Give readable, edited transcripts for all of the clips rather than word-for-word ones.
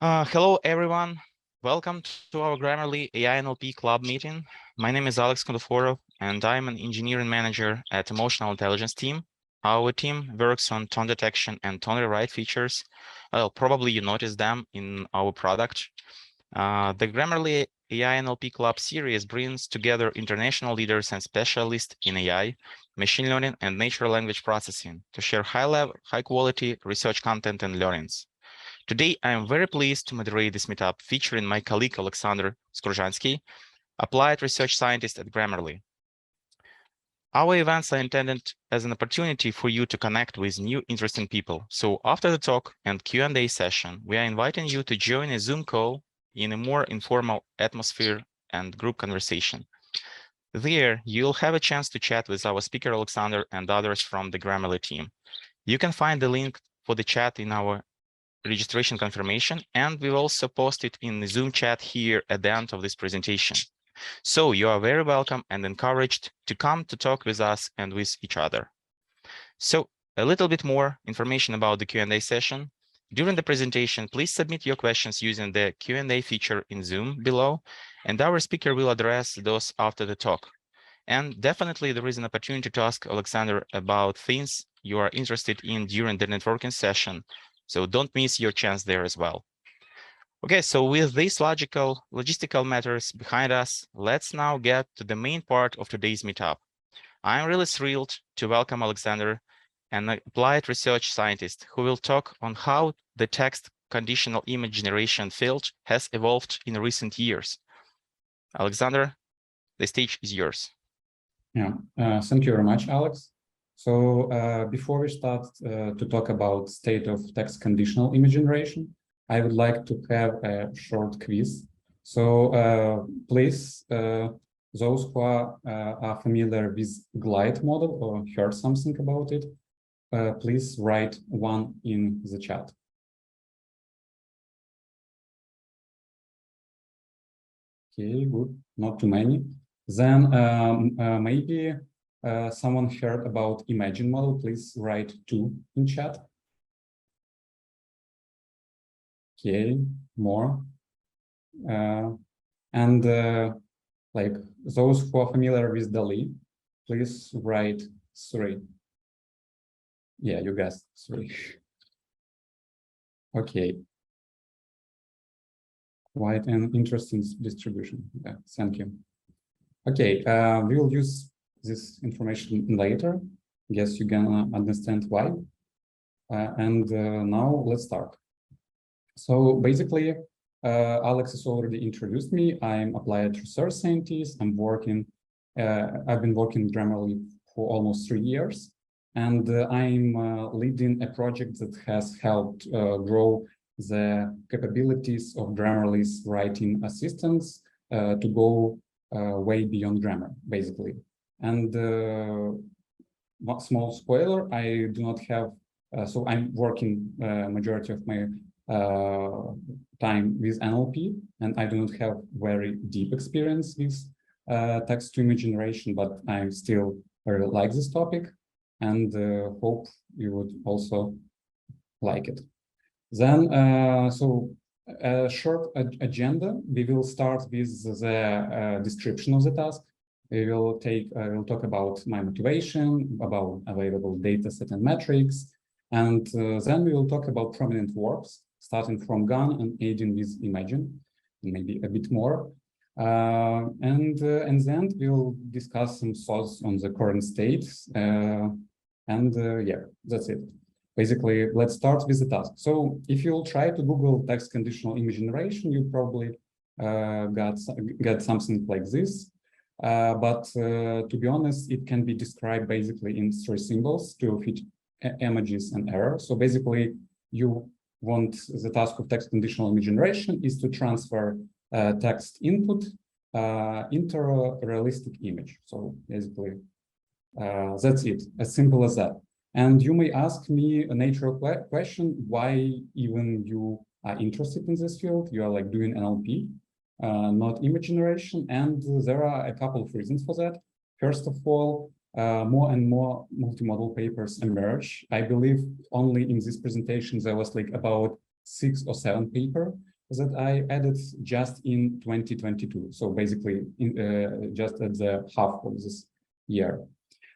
Hello, everyone. Welcome to our Grammarly AI-NLP club meeting. My name is Oleksandr, and I'm an engineering manager at Emotional Intelligence team. Our team works on tone detection and tone rewrite features. Well, probably you noticed them in our product. The Grammarly AI-NLP club series brings together international leaders and specialists in AI, machine learning, and natural language processing to share high-quality research content and learnings. Today, I am very pleased to moderate this meetup featuring my colleague Oleksandr Skurzhanskyi, applied research scientist at Grammarly. Our events are intended as an opportunity for you to connect with new interesting people. So after the talk and Q&A session, we are inviting you to join a Zoom call in a more informal atmosphere and group conversation. There, you'll have a chance to chat with our speaker Oleksandr and others from the Grammarly team. You can find the link for the chat in our registration confirmation, and we will also post it in the Zoom chat here at the end of this presentation. So you are very welcome and encouraged to come to talk with us and with each other. So a little bit more information about the Q&A session. During the presentation, please submit your questions using the Q&A feature in Zoom below, and our speaker will address those after the talk. And definitely there is an opportunity to ask Oleksandr about things you are interested in during the networking session. So don't miss your chance there as well. Okay, so with these logistical matters behind us, let's now get to the main part of today's meetup. I'm really thrilled to welcome Oleksandr, an applied research scientist who will talk on how the text-conditional image generation field has evolved in recent years. Oleksandr, the stage is yours. Yeah, thank you very much, Alex. So before we start to talk about state of text conditional image generation, I would like to have a short quiz. So please, those who are familiar with Glide model or heard something about it, please write 1 in the chat. Okay, good, not too many. Then maybe someone heard about Imagen model, please write 2 in chat. Okay, more. And like those who are familiar with DALL-E, please write 3. Yeah, you guessed 3. Okay. Quite an interesting distribution. Yeah, thank you. Okay, we will use this information later. Guess you can understand why. And now let's start. So basically, Alex has already introduced me. I'm applied research scientist. I've been working Grammarly for almost 3 years, and I'm leading a project that has helped grow the capabilities of Grammarly's writing assistants to go way beyond grammar, basically. And small spoiler, I do not have, so I'm working majority of my time with NLP, and I do not have very deep experience with text-to-image generation, but I still very like this topic, and hope you would also like it. Then, so a short agenda. We will start with the description of the task. We will talk about my motivation, about available data set and metrics, and then we will talk about prominent works, starting from GAN and ending with Imagen, maybe a bit more. And then we'll discuss some thoughts on the current state. Yeah, that's it. Basically, let's start with the task. So if you'll try to Google text conditional image generation, you probably get something like this. But to be honest, it can be described basically in 3 symbols to fit images and error. So basically, you want the task of text conditional image generation is to transfer text input into a realistic image. So basically, that's it, as simple as that. And you may ask me a natural question, why even you are interested in this field? You are like doing NLP, not image generation. And there are a couple of reasons for that. First of all, more and more multimodal papers emerge. I believe only in this presentation, there was like about 6 or 7 papers that I added just in 2022. So basically, just at the half of this year.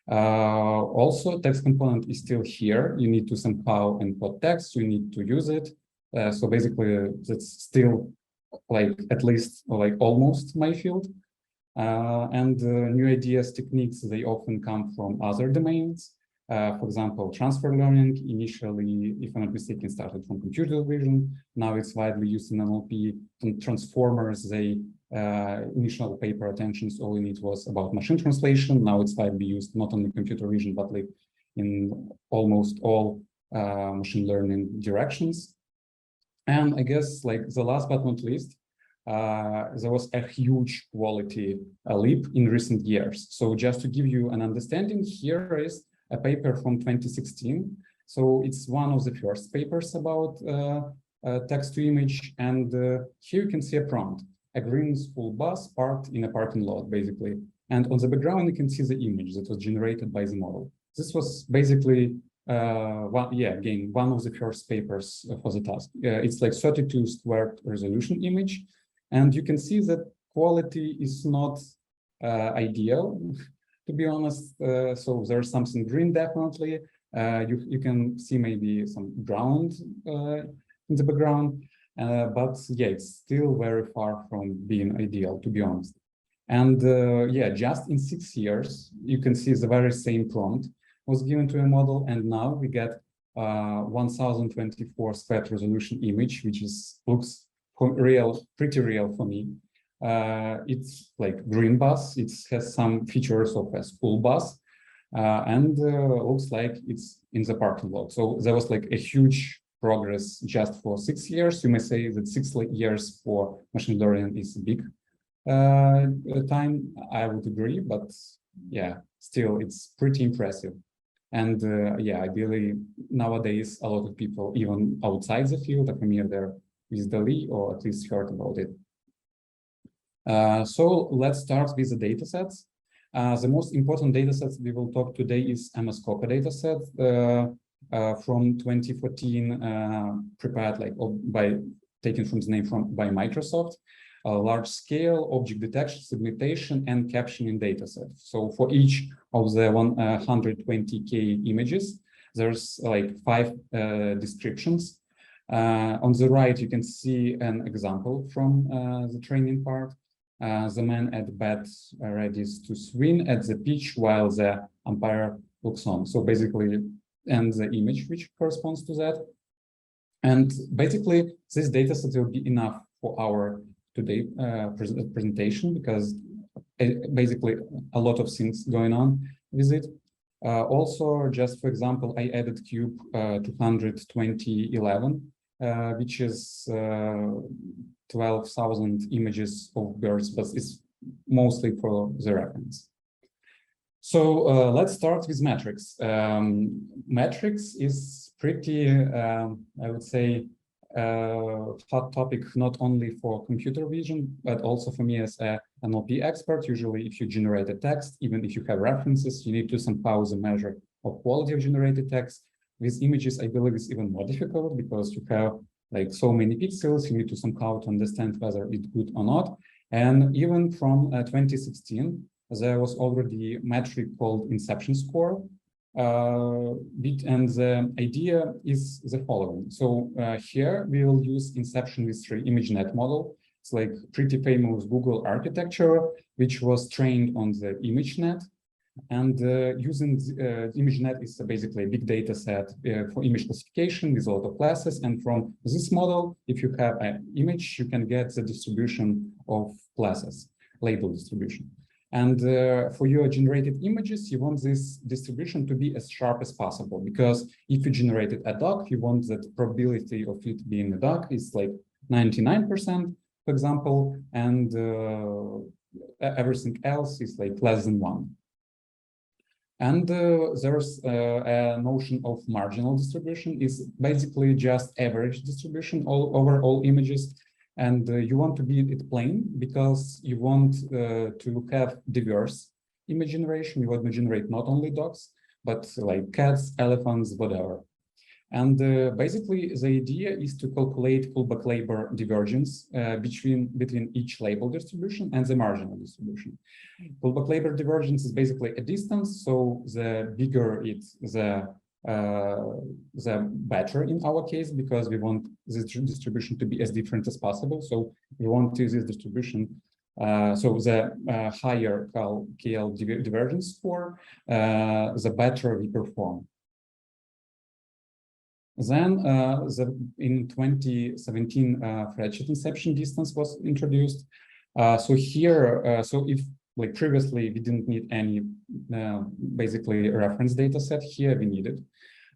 Also, text component is still here. You need to somehow encode text. You need to use it. So basically, that's still like at least like almost my field. And new ideas, techniques, they often come from other domains. For example, transfer learning, initially, if I'm not mistaken, started from computer vision. Now it's widely used in NLP. And transformers, they initial paper attentions, all in it was about machine translation. Now it's widely used not only computer vision, but like in almost all machine learning directions. And I guess like the last but not least, there was a huge quality leap in recent years. So just to give you an understanding, here is a paper from 2016. So it's one of the first papers about text to image. And here you can see a prompt, a green school bus parked in a parking lot, basically. And on the background, you can see the image that was generated by the model. This was basically, one of the first papers for the task. It's like 32 squared resolution image. And you can see that quality is not ideal, to be honest. So there's something green, definitely. You can see maybe some ground in the background. But yeah, it's still very far from being ideal, to be honest. And yeah, just in 6 years, you can see the very same prompt was given to a model, and now we get 1024 squared resolution image, which looks pretty real for me. It's like green bus. It has some features of a school bus, and looks like it's in the parking lot. So there was like a huge progress just for 6 years. You may say that 6 years for machine learning is a big time. I would agree, but yeah, still it's pretty impressive. And yeah, ideally nowadays a lot of people, even outside the field, are familiar with DALL-E or at least heard about it. So let's start with the datasets. The most important datasets we will talk today is MS-COCO dataset from 2014, prepared like taken from the name by Microsoft. Large-scale object detection, segmentation, and captioning dataset. So for each of the 120K images, there's like 5 descriptions. On the right, you can see an example from the training part. The man at bat ready to swing at the pitch while the umpire looks on. So basically, and the image which corresponds to that. And basically, this dataset will be enough for our today presentation, because basically a lot of things going on with it. Also, just for example, I added cube 22011, which is 12,000 images of birds, but it's mostly for the reference. So let's start with metrics. Metrics is pretty, I would say, hot topic, not only for computer vision, but also for me as an NLP expert. Usually, if you generate a text, even if you have references, you need to somehow the measure of quality of generated text. With images, I believe it's even more difficult because you have like so many pixels. You need to somehow to understand whether it's good or not. And even from 2016, there was already a metric called inception score. And the idea is the following. So here we will use inception with ImageNet model. It's like pretty famous Google architecture, which was trained on the ImageNet. And using ImageNet is basically a big data set for image classification with a lot of classes. And from this model, if you have an image, you can get the distribution of classes, label distribution. And for your generated images, you want this distribution to be as sharp as possible, because if you generated a dog, you want that probability of it being a dog is like 99%, for example, and everything else is like less than 1. And there's a notion of marginal distribution. Is basically just average distribution over all images. And you want to be it plain because you want to have diverse image generation. You want to generate not only dogs, but like cats, elephants, whatever. And basically, the idea is to calculate Kullback-Leibler divergence between each label distribution and the marginal distribution. Kullback-Leibler divergence is basically a distance, so the bigger it's the better in our case, because we want this distribution to be as different as possible. So we want to use this distribution. So the higher KL divergence score, the better we perform. Then in 2017, Fredshot inception distance was introduced. So here, so if like previously we didn't need any basically reference data set, here we need it.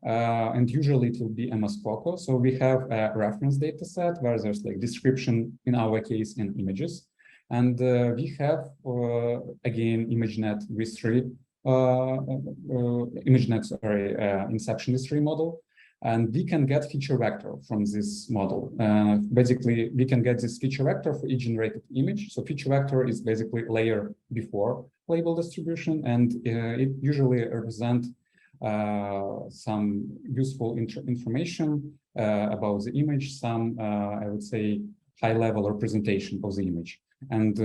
And usually it will be MS-COCO. So we have a reference data set where there's like description in our case and images. And we have again ImageNet V3, ImageNet, sorry, inception V3 model. And we can get feature vector from this model. Basically, we can get this feature vector for each generated image. So feature vector is basically layer before label distribution, and it usually represents some useful information about the image, some, I would say, high-level representation of the image. And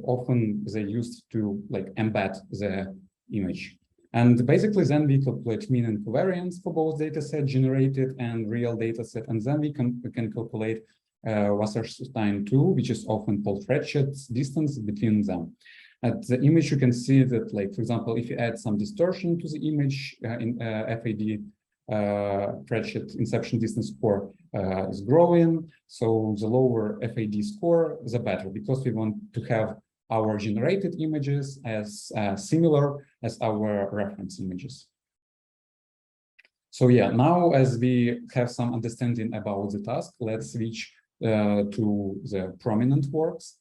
often they used to like embed the image. And basically, then we calculate mean and covariance for both dataset, generated and real dataset, and then we can calculate Wasserstein 2, which is often called Fredshot distance between them. At the image, you can see that, like for example, if you add some distortion to the image in FAD, Fredshot inception distance score is growing. So the lower FAD score, the better, because we want to have our generated images as similar as our reference images. So yeah, now as we have some understanding about the task, let's switch to the prominent works.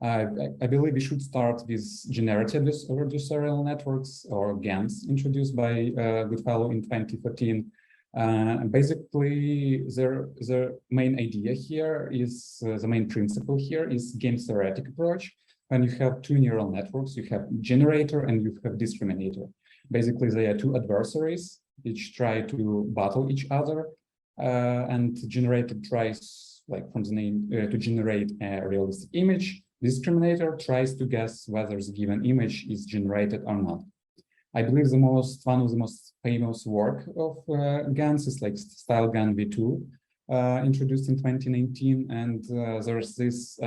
I believe we should start with Generative Adversarial Networks, or GANs, introduced by Goodfellow in 2014. Basically, the main idea here is, the main principle here is game theoretic approach. When you have two neural networks, you have generator and you have discriminator. Basically, they are two adversaries, which try to battle each other. And generator tries, like from the name, to generate a realistic image. Discriminator tries to guess whether the given image is generated or not. I believe one of the most famous work of GANs is like StyleGAN v2, introduced in 2019. And there's this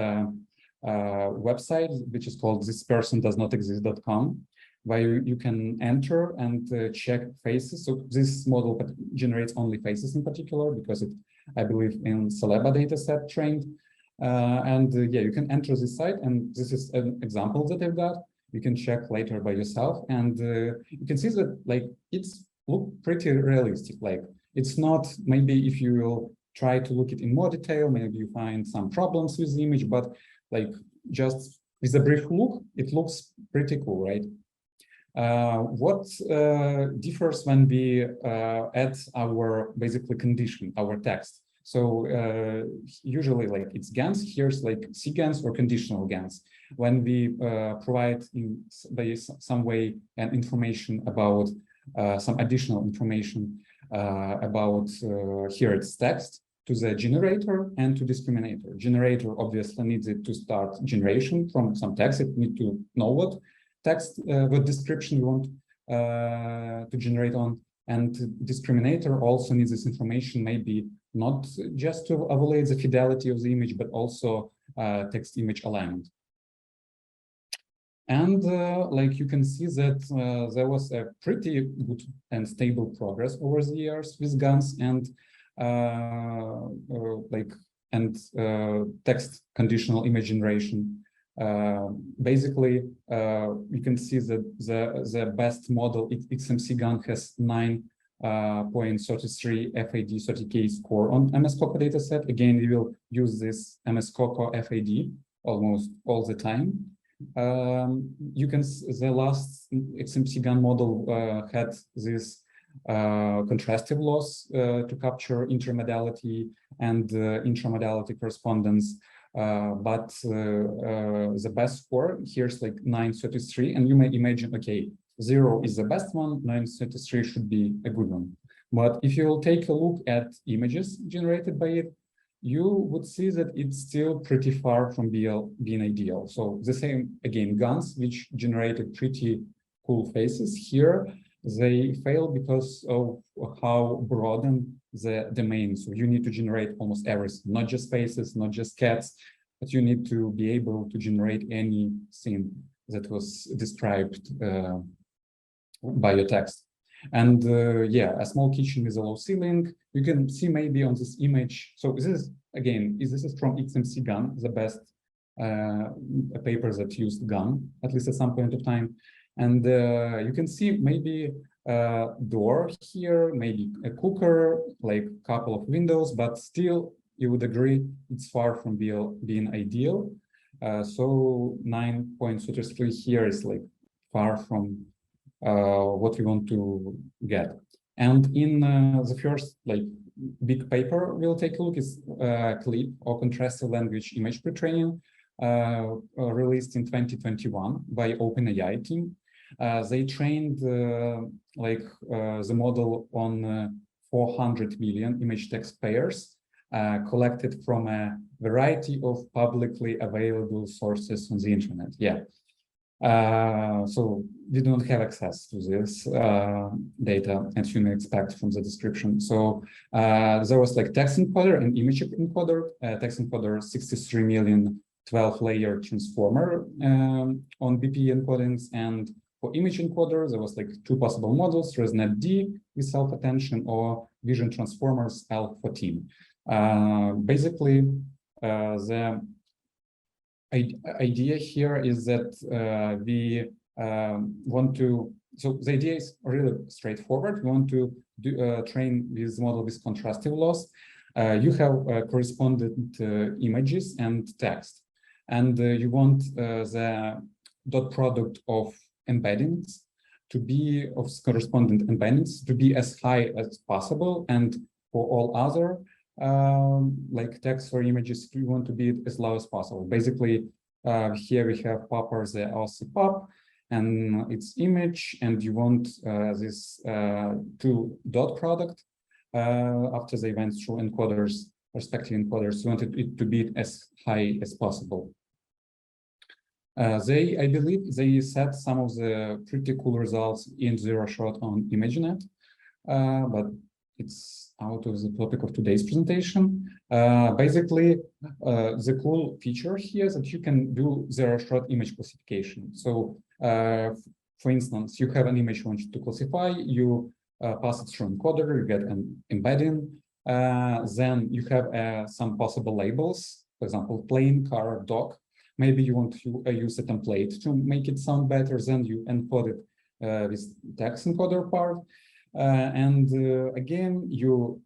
website, which is called thispersondoesnotexist.com, where you can enter and check faces. So this model generates only faces in particular, because it, I believe, in Celeba dataset trained. Yeah, you can enter this site, and this is an example that I've got. You can check later by yourself, and you can see that like it's look pretty realistic. Like it's not, maybe if you will try to look it in more detail, maybe you find some problems with the image, but like just with a brief look, it looks pretty cool, right? What differs when we add our basically condition, our text? So usually like it's GANs, here's like cGANs or conditional GANs. When we provide in by some way an information about some additional information about here it's text to the generator and to discriminator. Generator obviously needs it to start generation from some text. It needs to know what text, what description you want to generate on. And discriminator also needs this information, maybe not just to evaluate the fidelity of the image, but also text-image alignment. And like you can see that there was a pretty good and stable progress over the years with GANs and text conditional image generation. Basically, you can see that the best model, XMC GAN, has 9.33 FAD 30K score on MS-COCO dataset. Again, we will use this MS-COCO FAD almost all the time. You can the last XMC GAN model had this contrastive loss to capture intermodality and intramodality correspondence. But the best score here is like 933, and you may imagine, okay, 0 is the best one, 933 should be a good one. But if you will take a look at images generated by it, you would see that it's still pretty far from being ideal. So the same, again, guns, which generated pretty cool faces here, they fail because of how broadened the domain. So you need to generate almost everything, not just faces, not just cats, but you need to be able to generate any scene that was described by your text. And yeah, a small kitchen with a low ceiling. You can see maybe on this image. So this is, again, this is from XMC GAN, the best paper that used GAN, at least at some point of time. And you can see maybe a door here, maybe a cooker, like a couple of windows, but still you would agree it's far from being ideal. So 9.33 here is like far from what we want to get. And in the first like big paper we'll take a look is CLIP, or Contrastive Language Image Pre-training, released in 2021 by OpenAI team. They trained the model on 400 million image text pairs collected from a variety of publicly available sources on the internet. Yeah. So we don't have access to this data, as you may expect from the description. So there was like text encoder and image encoder. Text encoder 63 million 12-layer transformer on BP encodings, and for image encoder there was like two possible models: ResNet-D with self-attention or Vision Transformers L14. Basically, the idea here is that we want to, so the idea is really straightforward. We want to train this model with contrastive loss. You have correspondent images and text, and you want the dot product of embeddings to be, of correspondent embeddings, to be as high as possible, and for all other like text or images, we want to be as low as possible. Basically, here we have popper, the LC pop, and its image, and you want this two dot product after they went through encoders, respective encoders. You wanted it to be as high as possible. I believe they set some of the pretty cool results in zero shot on ImageNet, but it's out of the topic of today's presentation. Basically, the cool feature here is that you can do zero-shot image classification. So, for instance, you have an image you want to classify, you pass it through encoder, you get an embedding, then you have some possible labels, for example, plane, car, dog. Maybe you want to use a template to make it sound better, then you encode it with text encoder part. Again, you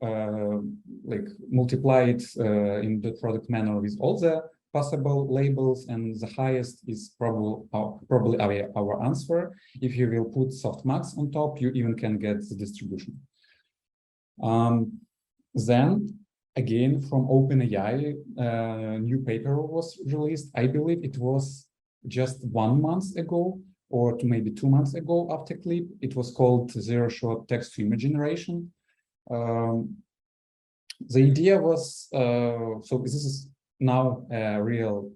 like multiply it in the product manner with all the possible labels, and the highest is probably our answer. If you will put softmax on top, you even can get the distribution. Then again, from OpenAI, new paper was released. I believe it was just 1 month ago, or maybe 2 months ago after CLIP. It was called zero-shot text-to-image generation. The idea was, so this is now a real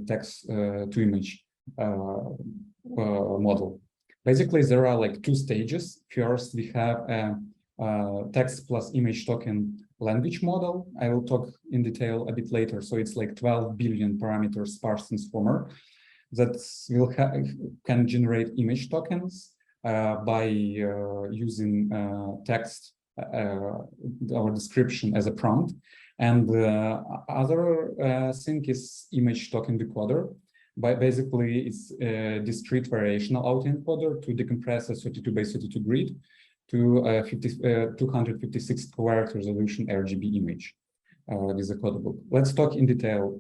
text-to-image model. Basically, there are like two stages. First, we have a text plus image token language model. I will talk in detail a bit later. So it's like 12 billion parameters sparse transformer that can generate image tokens by using text or description as a prompt. And the other thing is image token decoder. Basically, it's a discrete variational autoencoder to decompress a 32 by 32 grid to a 256 character resolution RGB image with a codebook. Let's talk in detail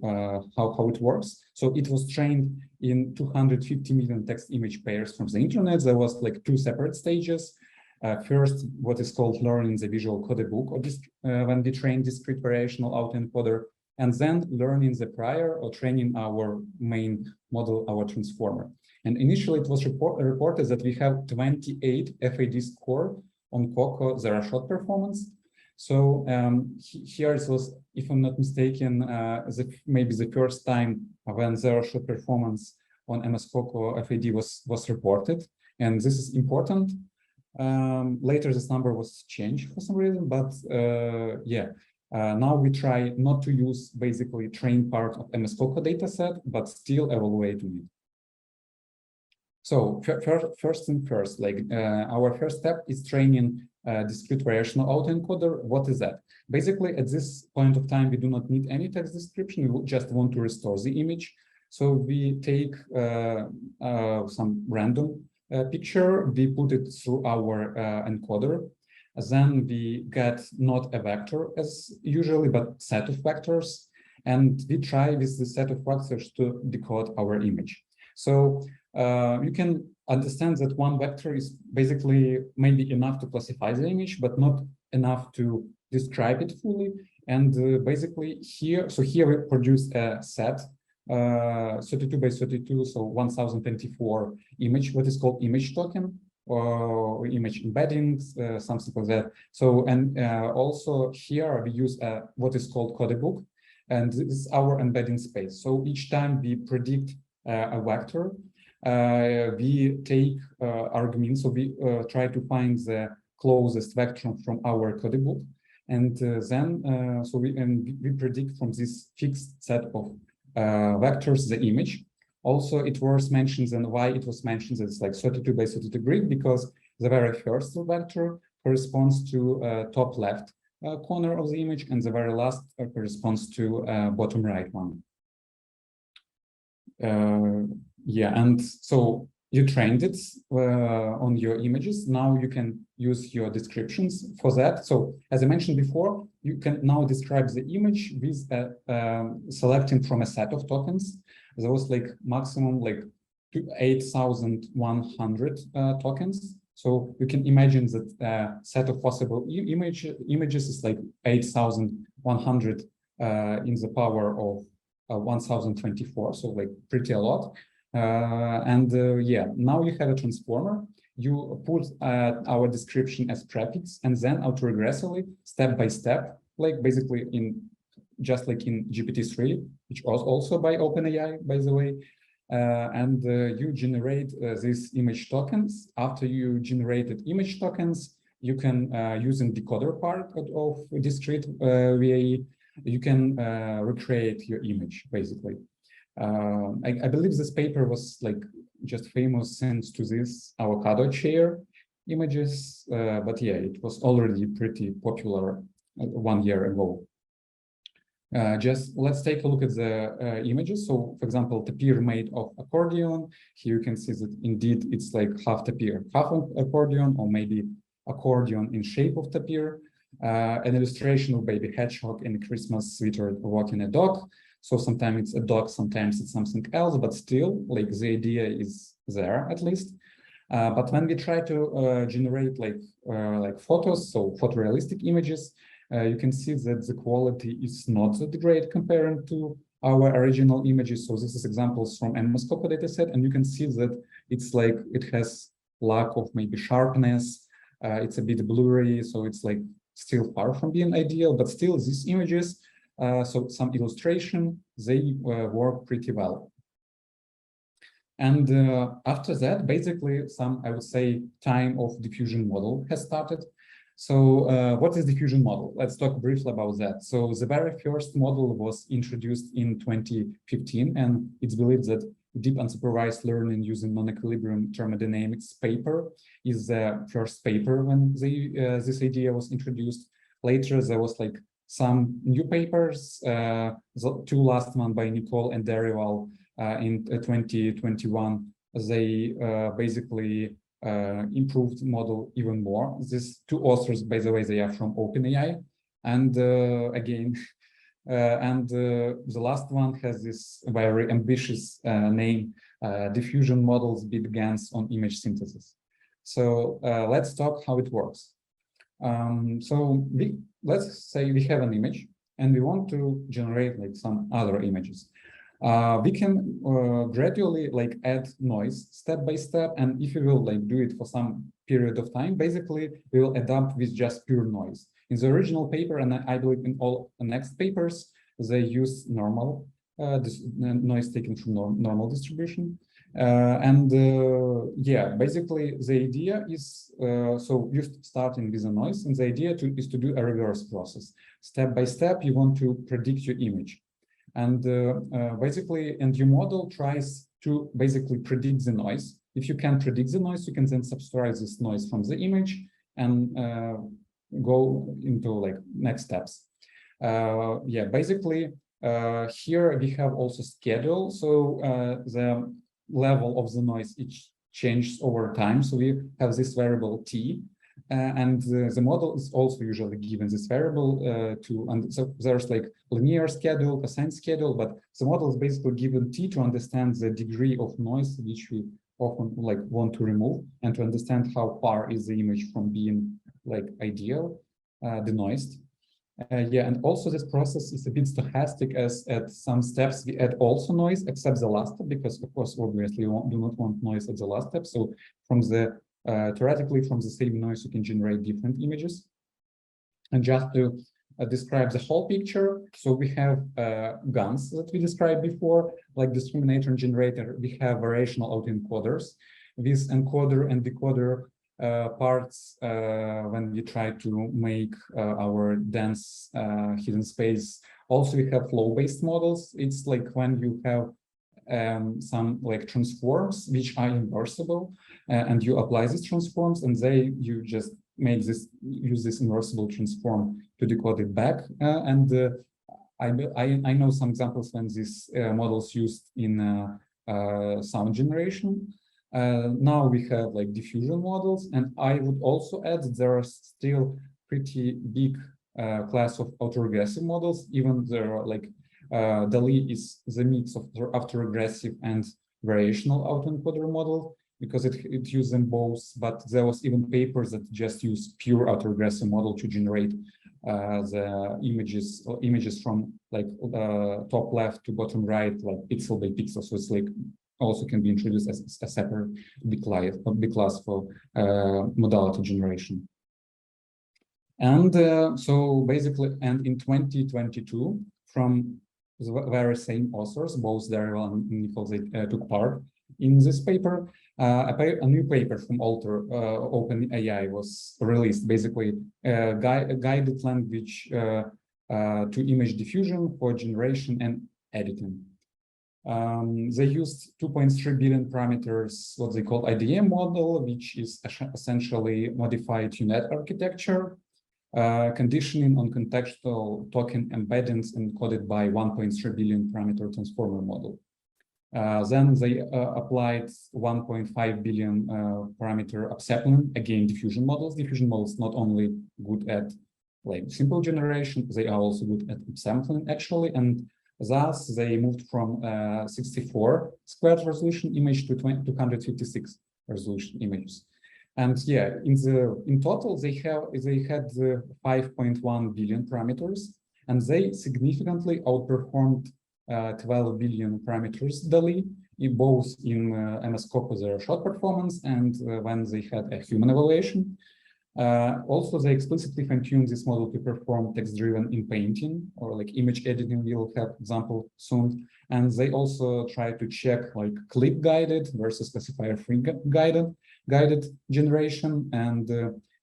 how it works. So it was trained in 250 million text image pairs from the internet. There was like two separate stages. First, what is called learning the visual codebook, or when we train discrete variational autoencoder, and then learning the prior or training our main model, our transformer. And initially it was reported that we have 28 FAD score on COCO, there are short performance. So here it was, if I'm not mistaken, maybe the first time when zero shot performance on MS-COCO FAD was reported, and this is important. Later, this number was changed for some reason, but now we try not to use basically train part of MS-COCO dataset, but still evaluating it. So first thing first, like our first step is training discrete variational autoencoder. What is that? Basically, at this point of time, we do not need any text description. We just want to restore the image. So we take some random picture, we put it through our encoder. Then we get not a vector as usually, but set of vectors. And we try with the set of vectors to decode our image. So you can understand that one vector is basically maybe enough to classify the image, but not enough to describe it fully. And basically here we produce a set 32 by 32, so 1024 image, what is called image token or image embeddings, something like that. So, and also here we use what is called codebook, and this is our embedding space. So each time we predict a vector, we take arguments, so we try to find the closest vector from our codebook, and then we predict from this fixed set of vectors the image. Also, it was mentioned, and why it was mentioned that it's like 32 by 32 grid, because the very first vector corresponds to top left corner of the image, and the very last corresponds to bottom right one. And so you trained it on your images. Now you can use your descriptions for that. So as I mentioned before, you can now describe the image with selecting from a set of tokens. There was like maximum like 8,100 tokens. So you can imagine that set of possible images is like 8,100 in the power of 1024. So like pretty a lot. Now you have a transformer. You put our description as prefix, and then autoregressively, step by step, like basically just like in GPT-3, which was also by OpenAI, by the way. You generate these image tokens. After you generated image tokens, you can using decoder part of discrete VAE, you can recreate your image basically. I believe this paper was like just famous thanks to this avocado chair images, but yeah, it was already pretty popular 1 year ago. Just let's take a look at the images. So, for example, tapir made of accordion. Here you can see that indeed it's like half tapir, half accordion, or maybe accordion in shape of tapir. An illustration of baby hedgehog in a Christmas sweater walking a dog. So sometimes it's a dog, sometimes it's something else, but still, like the idea is there at least. But when we try to generate like photos, so photorealistic images, you can see that the quality is not that great compared to our original images. So this is examples from MS-COCO dataset, and you can see that it's like it has lack of maybe sharpness. It's a bit blurry, so it's like still far from being ideal, but still these images, so some illustration, they work pretty well. And after that, basically some, I would say, time of diffusion model has started. So what is diffusion model? Let's talk briefly about that. So the very first model was introduced in 2015, and it's believed that deep unsupervised learning using non-equilibrium thermodynamics paper is the first paper when this idea was introduced. Later, there was like some new papers, the two last one by Nicole and Derival in 2021. They basically improved model even more. These two authors, by the way, they are from OpenAI. And again, the last one has this very ambitious name, diffusion models bit GANs on image synthesis. So let's talk how it works. Let's say we have an image and we want to generate like some other images. We can gradually like add noise step by step, and if you will like do it for some period of time, basically we will adapt with just pure noise. In the original paper, and I believe in all the next papers, they use normal noise taken from normal distribution. Yeah, basically the idea is, so you're starting with a noise, and the idea is to do a reverse process. Step by step, you want to predict your image. And your model tries to basically predict the noise. If you can predict the noise, you can then subtract this noise from the image and go into like next steps. Yeah, basically here we have also schedule. So the level of the noise changes over time. So we have this variable t, and the model is also usually given this variable and so there's like linear schedule, cosine schedule, but the model is basically given t to understand the degree of noise which we often like want to remove, and to understand how far is the image from being like ideal, denoised. Yeah, and also this process is a bit stochastic, as at some steps we add also noise except the last step, because of course obviously we do not want noise at the last step. So from the theoretically from the same noise you can generate different images. And just to describe the whole picture, so we have GANs that we described before, like discriminator and generator. We have variational autoencoders. This encoder and decoder parts when we try to make our dense hidden space. Also, we have flow-based models. It's like when you have some like transforms which are inversible, and you apply these transforms, and you just make use this inversible transform to decode it back. I know some examples when these models used in sound generation. Now we have like diffusion models, and I would also add that there are still pretty big class of autoregressive models. Even there are like DALL-E is the mix of autoregressive and variational autoencoder model, because it uses them both. But there was even papers that just use pure autoregressive model to generate the images from like top left to bottom right, like pixel by pixel. So it's like also can be introduced as a separate big class for modality generation. And so basically, and in 2022, from the very same authors, both Daryl and Nichols, took part in this paper. A new paper from OpenAI was released, basically a guided language to image diffusion for generation and editing. They used 2.3 billion parameters, what they call IDM model, which is essentially modified UNet architecture, conditioning on contextual token embeddings encoded by 1.3 billion parameter transformer model. Then they applied 1.5 billion parameter upsampling, again, diffusion models. Diffusion models not only good at like simple generation, they are also good at upsampling actually, and thus they moved from 64 squared resolution image to 256 resolution images. And yeah, in total they had 5.1 billion parameters, and they significantly outperformed 12 billion parameters DALL-E, both in MS-COCO their shot performance and when they had a human evaluation. Also, they explicitly fine-tuned this model to perform text-driven in painting or like image editing. We'll have example soon. And they also try to check like clip-guided versus classifier-free guided generation. And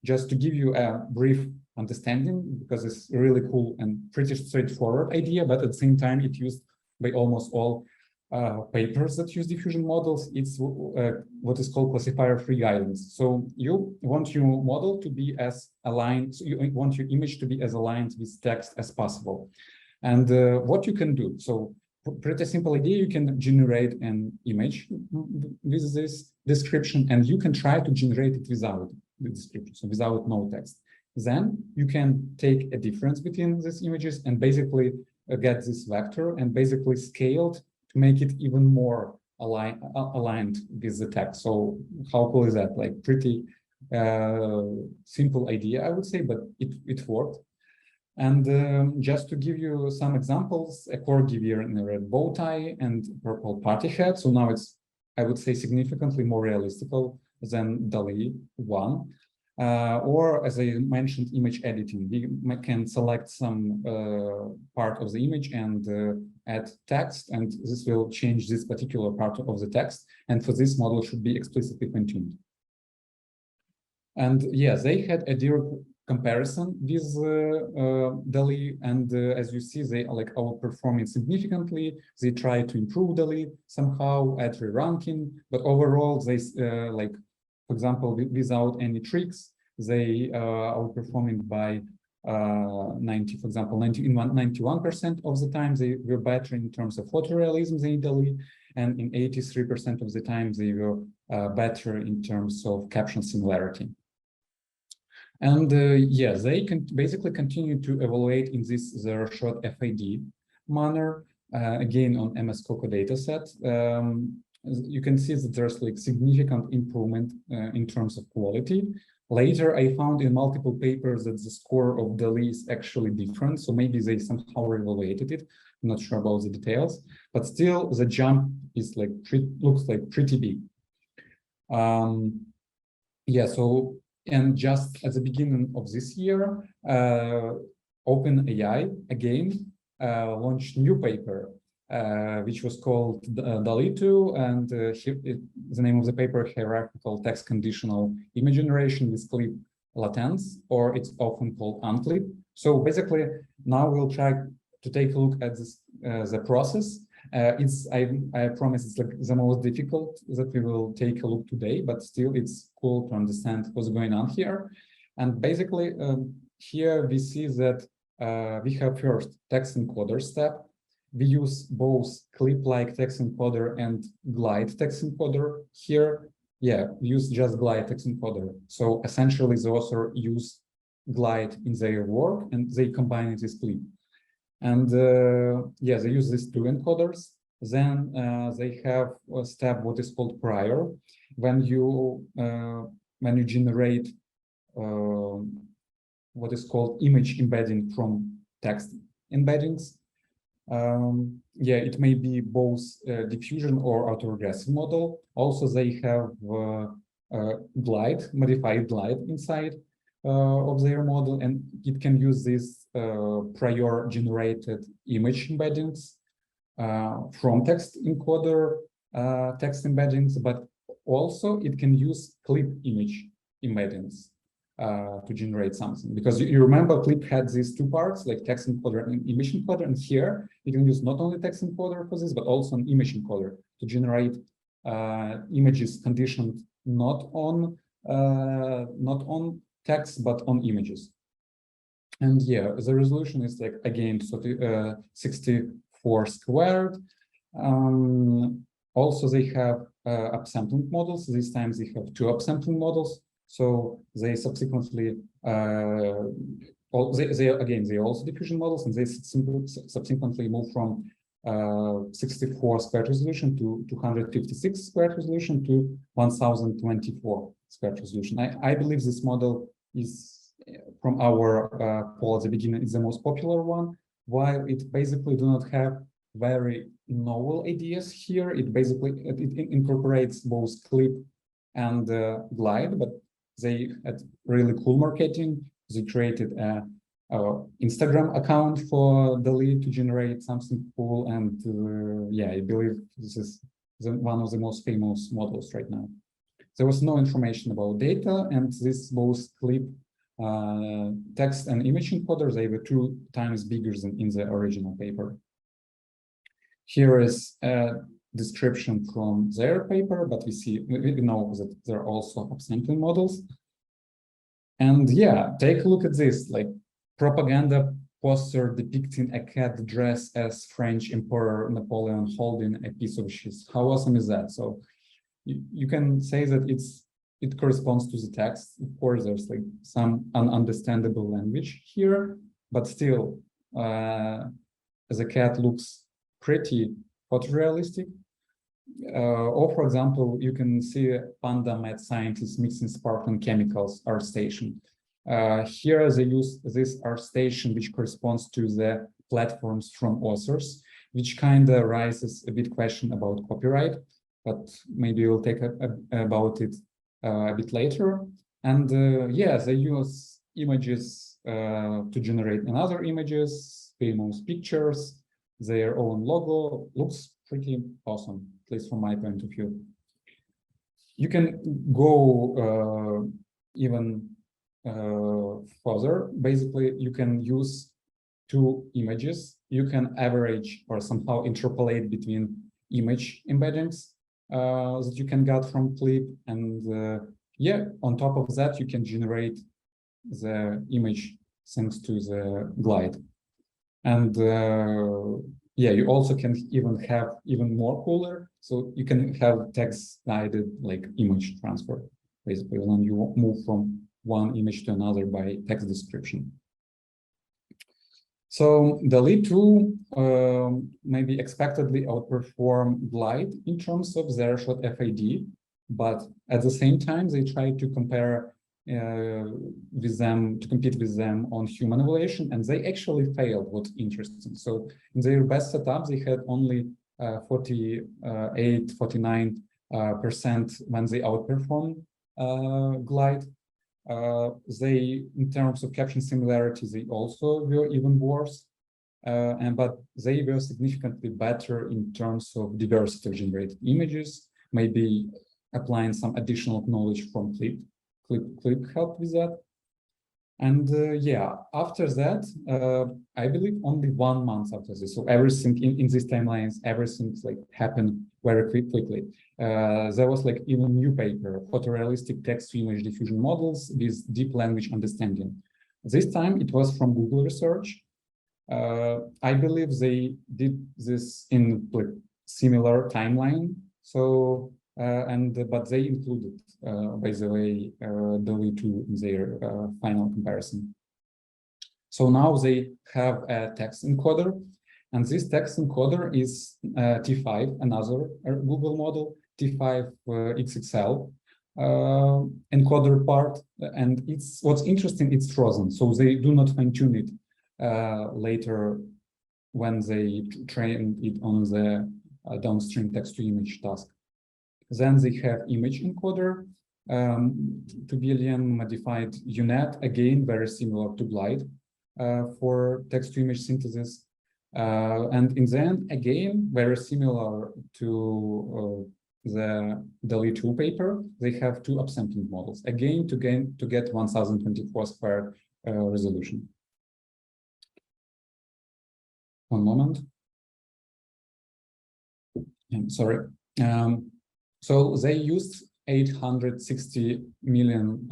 just to give you a brief understanding, because it's a really cool and pretty straightforward idea, but at the same time, it's used by almost all papers that use diffusion models. It's what is called classifier-free guidance. So you want your model to be as aligned, so you want your image to be as aligned with text as possible. And what you can do, so pretty simple idea, you can generate an image with this description, and you can try to generate it without the description, so without no text. Then you can take a difference between these images and basically get this vector and basically scaled to make it even more aligned with the text. So how cool is that? Like pretty simple idea, I would say, but it worked. And just to give you some examples, a corgi wearing a red bow tie and purple party hat. So now it's, I would say, significantly more realistic than DALL-E 1. Or, as I mentioned, image editing. We can select some part of the image and add text, and this will change this particular part of the text. And for this, model should be explicitly fine-tuned. And yeah, they had a direct comparison with DALL-E, and as you see, they are like outperforming significantly. They try to improve DALL-E somehow at re-ranking, but overall, they like, for example, without any tricks, they are outperforming by 91% of the time they were better in terms of photorealism than DALL-E, and in 83% of the time they were better in terms of caption similarity. And yeah, they can basically continue to evaluate in this zero-shot FID manner, again on MS-COCO dataset. You can see that there's like significant improvement in terms of quality. Later, I found in multiple papers that the score of DALL-E is actually different, so maybe they somehow reevaluated it. I'm not sure about the details, but still the jump is like looks like pretty big. Yeah, so. And just at the beginning of this year, OpenAI again launched new paper, which was called DALL-E 2, and the name of the paper, Hierarchical Text-Conditional Image Generation with Clip Latence, or it's often called unclip. So basically, now we'll try to take a look at this, the process. I promise it's like the most difficult that we will take a look today, but still it's cool to understand what's going on here. And basically here we see that we have first text encoder step. We use both clip-like text encoder and glide text encoder. Here, yeah, we use just glide text encoder. So essentially the author use glide in their work and they combine it with clip. And yeah, they use these two encoders. Then they have a step what is called prior, when you generate what is called image embedding from text embeddings. Yeah, it may be both diffusion or autoregressive model. Also, they have glide, modified glide inside of their model, and it can use these prior generated image embeddings from text encoder text embeddings, but also it can use clip image embeddings to generate something. Because you remember clip had these two parts, like text encoder and image encoder, and here you can use not only text encoder for this, but also an image encoder to generate images conditioned not on text, but on images. And yeah, the resolution is like, again, 64 squared. Also, they have upsampling models. This time they have two upsampling models. So they subsequently, they also diffusion models, and they subsequently move from 64 squared resolution to 256 squared resolution to 1024 squared resolution. I believe this model is, from our poll at the beginning, is the most popular one, while it basically do not have very novel ideas here. It basically it incorporates both clip and glide, but they had really cool marketing. They created a Instagram account for DALL-E to generate something cool, and yeah, I believe this is one of the most famous models right now. There was no information about data, and this both clip text and image encoders, they were 2 times bigger than in the original paper. Here is a description from their paper, but we know that there are also upsampling models. And yeah, take a look at this, like propaganda poster depicting a cat dressed as French Emperor Napoleon holding a piece of cheese. How awesome is that? So you can say that it corresponds to the text. Of course, there's like some ununderstandable language here, but still, the cat looks pretty photorealistic. Or, for example, you can see a panda mad scientist mixing sparkling chemicals art station. Here they use this art station, which corresponds to the platforms from authors, which kind of raises a bit question about copyright, but maybe we'll take about it a bit later. And yeah, they use images to generate another images, famous pictures, their own logo. Looks pretty awesome, at least from my point of view. You can go even further. Basically, you can use two images. You can average or somehow interpolate between image embeddings that you can get from clip, and yeah, on top of that, you can generate the image thanks to the glide. And yeah, you also can even have even more cooler. So you can have text guided like image transfer, basically, when you move from one image to another by text description. So DALL-E 2 maybe expectedly outperform Glide in terms of zero-shot FID, but at the same time, they try to compare with them, to compete with them on human evaluation, and they actually failed, what's interesting. So in their best setup, they had only 48, 49% when they outperformed Glide. They, in terms of caption similarity, they also were even worse, but they were significantly better in terms of diversity of generated images, maybe applying some additional knowledge from clip helped with that. And yeah, after that, I believe only 1 month after this, so everything in these timelines, everything's like happened very quickly. There was like even new paper, photorealistic text-to-image diffusion models with deep language understanding. This time it was from Google research. I believe they did this in like similar timeline. So but they included, by the way, DALL-E 2 in their final comparison. So now they have a text encoder, and this text encoder is T5, another Google model, T5 XXL encoder part, and it's what's interesting. It's frozen, so they do not fine-tune it later when they train it on the downstream text-to-image task. Then they have image encoder, 2 billion modified UNet, again, very similar to Glide for text-to-image synthesis. And in the end, again, very similar to the DALL-E 2 paper, they have two upsampling models, again, to get 1024 squared resolution. One moment. I'm sorry. So they used 860 million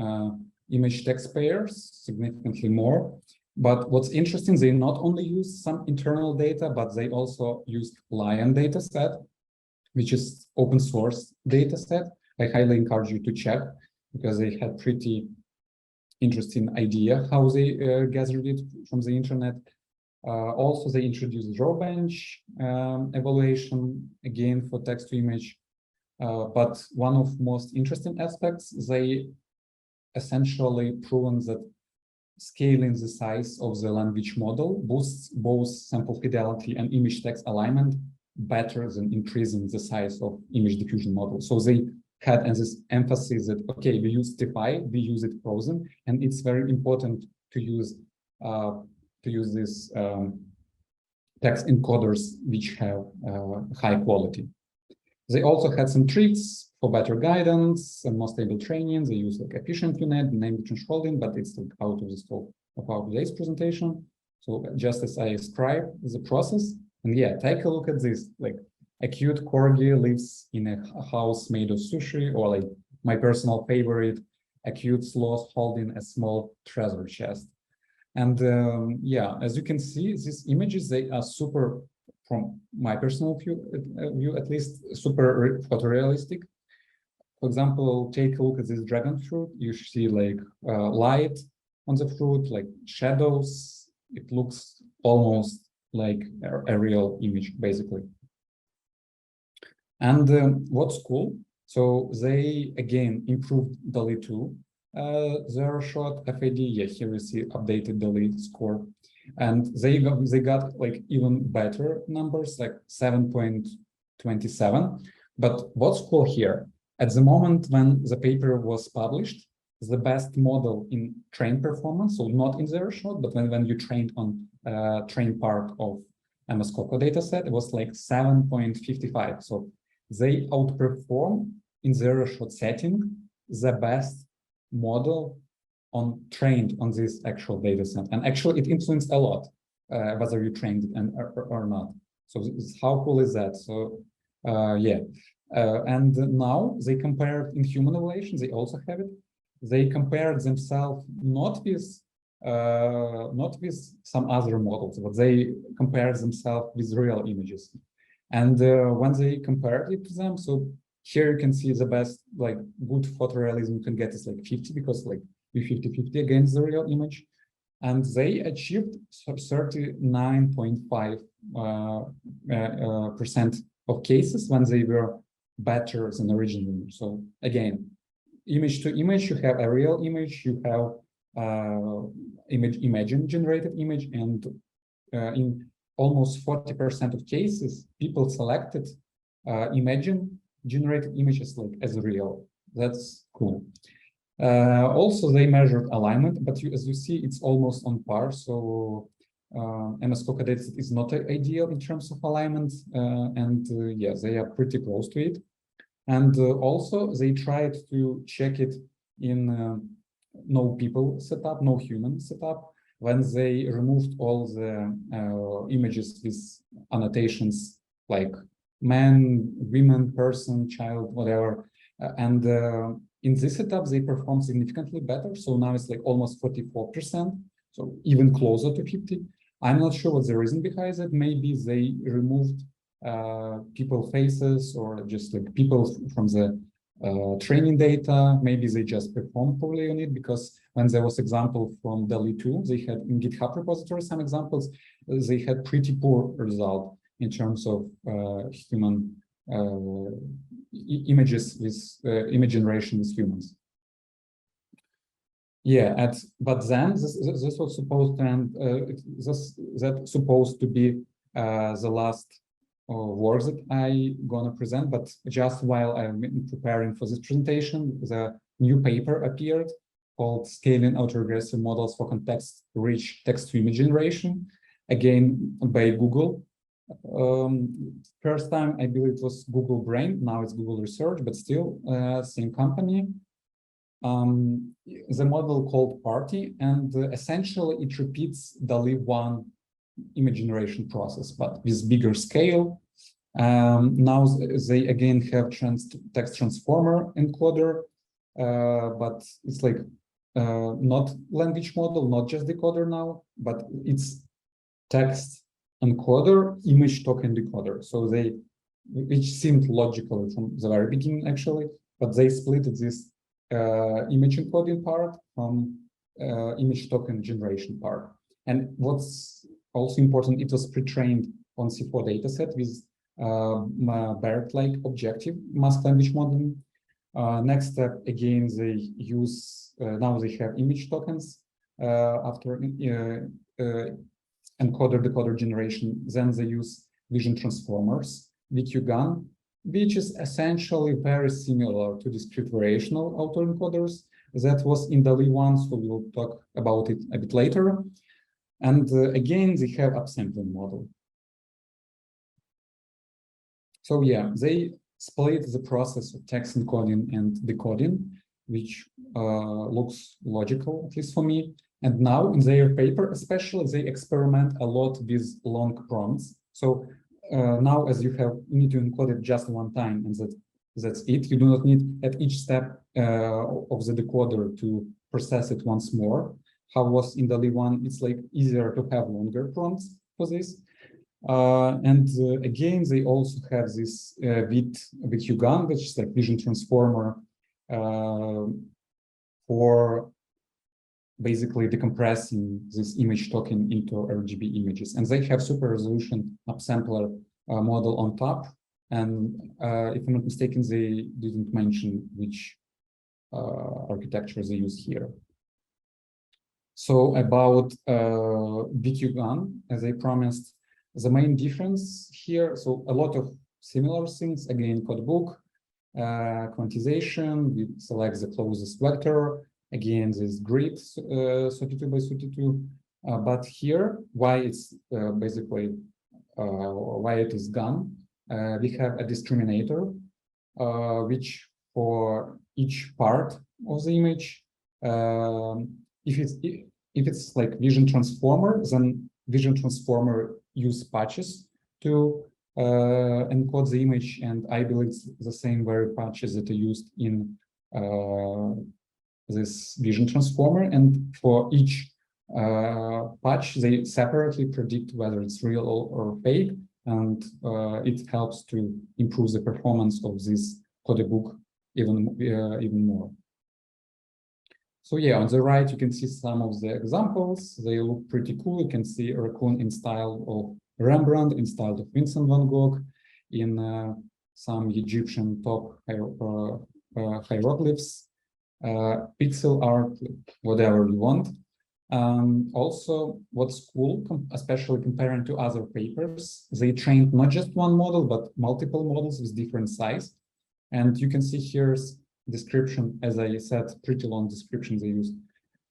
image text pairs, significantly more. But what's interesting, they not only use some internal data, but they also used Lion dataset, which is open source dataset. I highly encourage you to check because they had pretty interesting idea how they gathered it from the internet. Also, they introduced raw bench evaluation, again, for text to image. But one of most interesting aspects, they essentially proven that scaling the size of the language model boosts both sample fidelity and image text alignment better than increasing the size of image diffusion model. So they had this emphasis that, okay, we use T5, we use it frozen, and it's very important to use this text encoders which have high quality. They also had some tricks for better guidance and more stable training. They use like efficient UNet, name thresholding, but it's like out of the scope of our today's presentation. So just as I described the process, and yeah, take a look at this. Like a cute corgi lives in a house made of sushi, or like my personal favorite, a cute sloth holding a small treasure chest. And yeah, as you can see, these images, they are super, from my personal view at least, super photorealistic. For example, take a look at this dragon fruit. You see like light on the fruit, like shadows. It looks almost like a real image, basically. And what's cool? So they, again, improved DALL-E 2. Zero-shot FID, yeah, here we see updated DALL-E score. And they got like even better numbers, like 7.27. But what's cool here? At the moment when the paper was published, the best model in train performance, so not in zero shot, but when you trained on train part of MS-COCO dataset, it was like 7.55. So they outperform in zero shot setting the best model on trained on this actual dataset. And actually it influenced a lot whether you trained it or not. So how cool is that? So yeah. And now they compared in human evaluation, they also have it. They compared themselves not with some other models, but they compared themselves with real images. And when they compared it to them, so here you can see the best, like good photorealism you can get is like 50, because like you 50-50 against the real image. And they achieved 39.5% of cases when they were better than original image. So again, image to image, you have a real image, you have Imagen generated image, and in almost 40% of cases, people selected Imagen generated images like as real. That's cool. Also, they measured alignment, but as you see, it's almost on par. So MS-COCO dataset is not ideal in terms of alignment, and yeah, they are pretty close to it. And also, they tried to check it in no people setup, no human setup, when they removed all the images with annotations like man, women, person, child, whatever. And in this setup, they perform significantly better. So now it's like almost 44%, so even closer to 50. I'm not sure what the reason behind it. Maybe they removed people faces or just like people from the training data. Maybe they just performed poorly on it, because when there was example from DALL-E 2, they had in GitHub repository some examples, they had pretty poor result in terms of human images with image generation with humans. Yeah, but then this was supposed to end. That's supposed to be the last work that I gonna present. But just while I've been preparing for this presentation, the new paper appeared called "Scaling Autoregressive Models for Context-Rich Text-to-Image Generation," again by Google. First time I believe it was Google Brain. Now it's Google Research, but still same company. The model called Party, and essentially it repeats DALL-E 1 image generation process, but with bigger scale. Now they again have text transformer encoder, but it's like not language model, not just decoder now, but it's text encoder, image token decoder. So which seemed logical from the very beginning actually, but they split this image encoding part from image token generation part. And what's also important, it was pre-trained on C4 dataset with BERT-like objective mask language modeling. Next step, again, they use, now they have image tokens after encoder decoder generation. Then they use vision transformers, VQ-GAN, which is essentially very similar to discrete variational autoencoders that was in DALL-E 1, so we will talk about it a bit later. And again, they have upsampling model. So yeah, they split the process of text encoding and decoding, which looks logical, at least for me. And now in their paper, especially, they experiment a lot with long prompts. So now, as you need to encode it just one time, and that's it. You do not need at each step of the decoder to process it once more. How was in DALL-E 1? It's like easier to have longer prompts for this. And again, they also have this VQ-GAN, which is like vision transformer for basically decompressing this image token into RGB images. And they have super resolution upsampler model on top. And if I'm not mistaken, they didn't mention which architecture they use here. So about VQ-GAN, as I promised, the main difference here, so a lot of similar things, again, codebook, quantization, we select the closest vector. Again, this grid 32 by 32. But here, why it's basically why it is gone, we have a discriminator, which for each part of the image, if it's like vision transformer, then vision transformer use patches to encode the image, and I believe it's the same very patches that are used in this vision transformer. And for each patch, they separately predict whether it's real or fake, and it helps to improve the performance of this codebook even more. So yeah, on the right, you can see some of the examples. They look pretty cool. You can see a raccoon in style of Rembrandt, in style of Vincent van Gogh, in some Egyptian top hieroglyphs, pixel art, whatever you want. Also, what's cool, especially comparing to other papers, they trained not just one model, but multiple models with different size. And you can see here's description, as I said, pretty long description. They used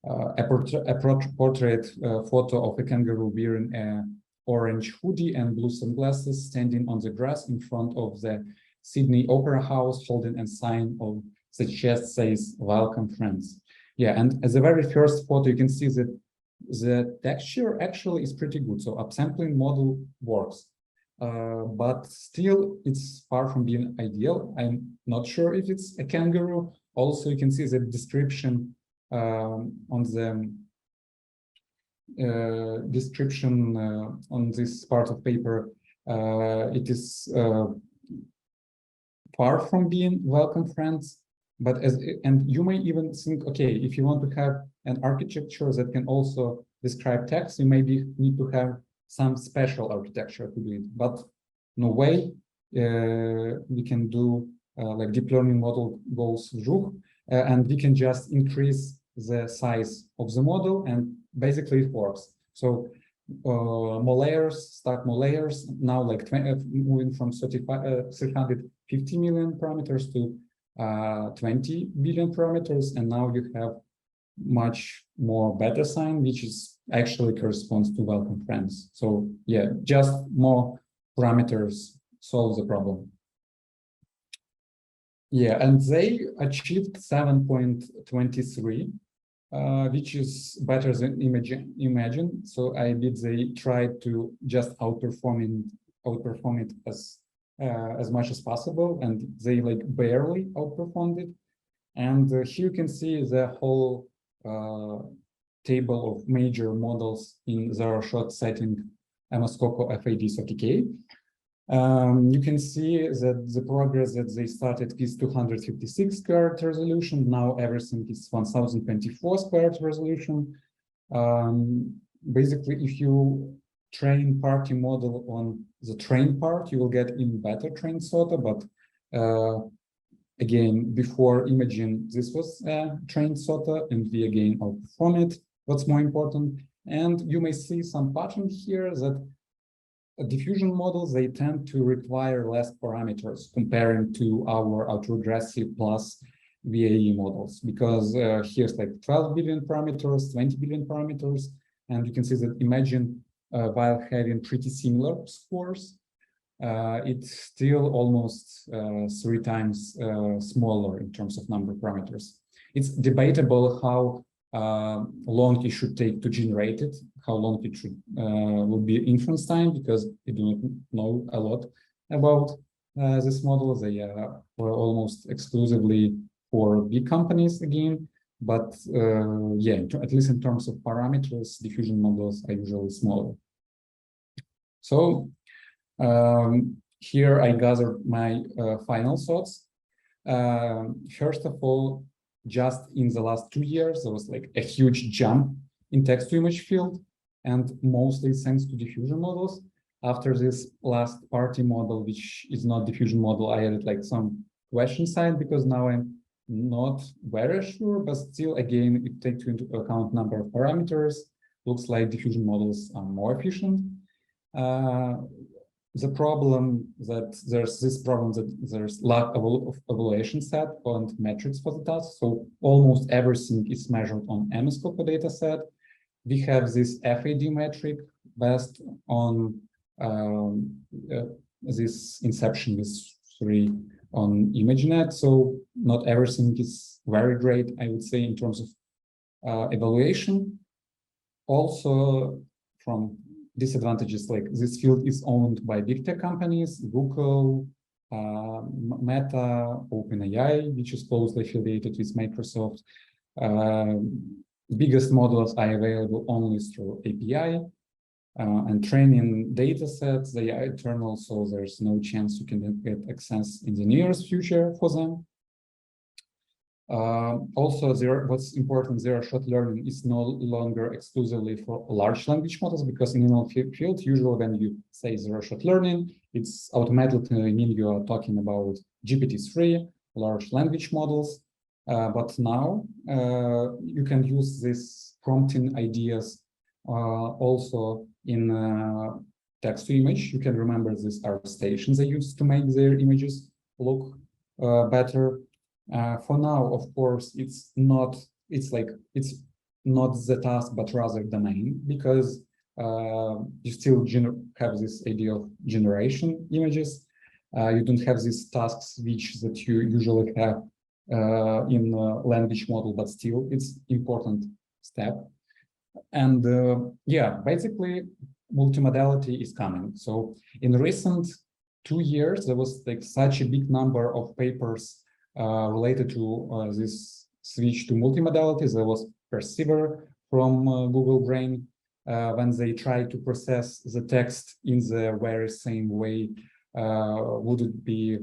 a portrait photo of a kangaroo wearing an orange hoodie and blue sunglasses, standing on the grass in front of the Sydney Opera House, holding a sign of the chest says, "Welcome, friends." Yeah, and as the very first photo, you can see that the texture actually is pretty good. So upsampling model works. But still, it's far from being ideal. I'm not sure if it's a kangaroo. Also, you can see the description on the description on this part of paper. It is far from being welcome, friends. But and you may even think, okay, if you want to have an architecture that can also describe text, you maybe need to have some special architecture to do it. But no way we can do like deep learning model goes through, and we can just increase the size of the model, and basically it works. So more layers, start more layers, now like moving from 350 million parameters to 20 billion parameters, and now you have much more beta sign, which is actually corresponds to welcome friends. So yeah, just more parameters solve the problem. Yeah, and they achieved 7.23, which is better than Imagen. So I did they tried to just outperform it as much as possible, and they like barely outperformed it. And here you can see the whole table of major models in zero-shot setting MS-COCO FAD30K. You can see that the progress that they started is 256 character resolution. Now everything is 1024 character resolution. Basically, if you train party model on the train part, you will get even better trained SOTA. But again, before Imagen, this was trained SOTA, and we again outperform it. What's more important? And you may see some pattern here that diffusion models, they tend to require less parameters comparing to our autoregressive plus VAE models, because here's like 12 billion parameters, 20 billion parameters, and you can see that Imagen, while having pretty similar scores, it's still almost 3 times smaller in terms of number of parameters. It's debatable how long it should take to generate it, how long it should would be inference time, because we do not know a lot about this model. They were almost exclusively for big companies again, but yeah, at least in terms of parameters, diffusion models are usually smaller. So here I gathered my final thoughts. First of all, just in the last 2 years, there was like a huge jump in text-to-image field, and mostly thanks to diffusion models. After this last party model, which is not diffusion model, I added like some question sign, because now I'm not very sure, but still, again, it takes into account number of parameters. Looks like diffusion models are more efficient. the problem that there's lack of evaluation set and metrics for the task. So almost everything is measured on MS-COCO data set. We have this FAD metric based on this inception with 3 on ImageNet. So not everything is very great, I would say, in terms of evaluation. Also, from disadvantages, like this field is owned by big tech companies, Google, Meta, OpenAI, which is closely affiliated with Microsoft. Biggest models are available only through API, and training data sets, they are eternal, so there's no chance you can get access in the nearest future for them. Also, what's important, zero-shot learning is no longer exclusively for large language models, because in NLP field, usually when you say zero-shot learning, it's automatically mean you are talking about GPT-3, large language models. But now you can use this prompting ideas also in text-to-image. You can remember these are stations they use to make their images look better. For now, of course, it's not the task, but rather domain, because you still have this idea of generation images. You don't have these tasks that you usually have in language model, but still it's important step. And yeah, basically multimodality is coming. So in recent 2 years, there was like such a big number of papers related to this switch to multimodality. There was Perceiver from Google Brain, when they try to process the text in the very same way. Would it be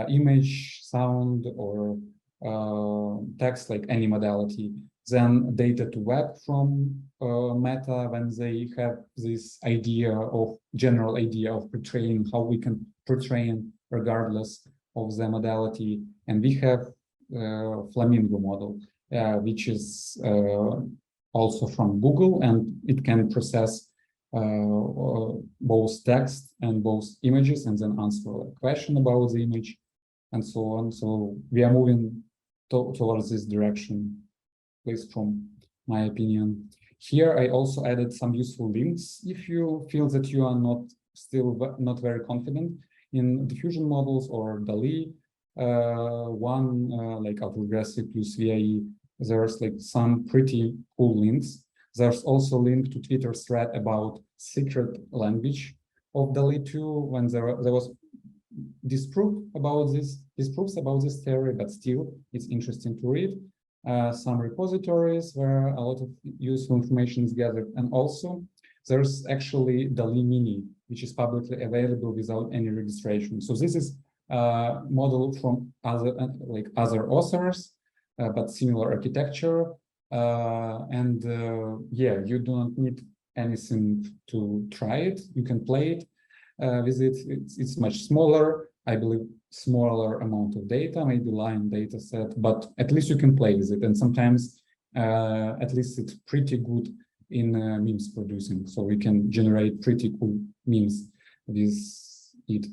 image, sound, or text, like any modality? Then data to web from Meta, when they have this general idea of portraying, how we can portray regardless of the modality. And we have Flamingo model, which is also from Google, and it can process both text and both images, and then answer a question about the image, and so on. So we are moving towards this direction, at least from my opinion. Here I also added some useful links if you feel that you are not very confident in diffusion models or DALL-E. One like autoregressive plus VIE, there's like some pretty cool links. There's also a link to Twitter thread about secret language of DALL-E 2, when there was disproofs about this theory, but still it's interesting to read. Some repositories where a lot of useful information is gathered, and also there's actually DALL-E Mini, which is publicly available without any registration. So this is a model from other authors, but similar architecture. Yeah, you do not need anything to try it. You can play it with it. It's much smaller, I believe, smaller amount of data, maybe line data set, but at least you can play with it. And sometimes at least it's pretty good in memes producing. So we can generate pretty cool memes with it.